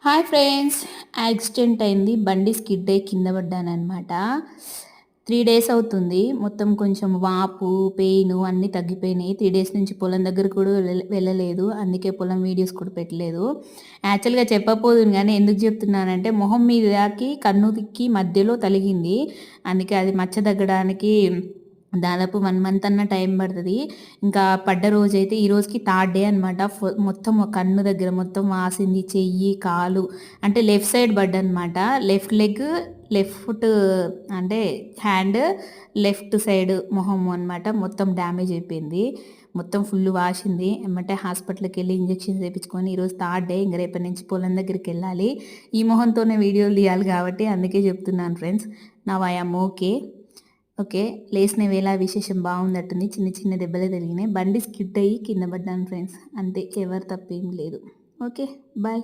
Hi friends. Accident అయింది. బండి skid అయ్యి కింద పడ్డాననమాట. 3 డేస్ అవుతుంది. మొత్తం కొంచెం వాపు, పెయిను అన్నీ తగ్గిపోయినాయి. 3 డేస్ నుంచి పొలం దగ్గరికి కూడా వెళ్ళలేదు. అందుకే పొలం వీడియోస్ కూడా పెట్టలేదు. యాక్చువల్‌గా చెప్పకపోదును గానీ ఎందుకు చెప్తున్నానంటే మొహం మీదకి, కన్నుకి మధ్యలో తగిలింది. అందుకే అది మచ్చ తగ్గడానికి దాదాపు 1 మంత్ అన్న టైం పడతది. ఇంకా పడ్డ రోజైతే ఈ రోజుకి థర్డ్ డే అనమాట. మొత్తం కన్ను దగ్గర మొత్తం వాసింది. చెయ్యి, కాలు అంటే లెఫ్ట్ సైడ్ పడ్డనమాట. లెఫ్ట్ లెగ్, లెఫ్ట్ ఫుట్ అంటే హ్యాండ్, లెఫ్ట్ సైడ్ మొహము అనమాట. మొత్తం డ్యామేజ్ అయిపోయింది. మొత్తం ఫుల్ వాసింది. ఎమ్మటే హాస్పిటల్‌కెళ్ళి ఇంజెక్షన్స్ ఏపించుకొని ఈరోజు థర్డ్ డే. ఇంక రేపటి నుంచి పొలం దగ్గరికెళ్ళాలి. ఈ మొహంతోనే వీడియోలు తీయాలి కాబట్టి అందుకే చెప్తున్నాను friends. Now I am okay. Okay. లేసిన వేళ విశేషం బావున్నట్టుంది. చిన్న చిన్న దెబ్బలే తగిలినాయి. బండి స్కిడ్ అయ్యి కింద పడ్డాను ఫ్రెండ్స్. అంతే. ఎవరి తప్పేం లేదు. ఓకే. బాయ్.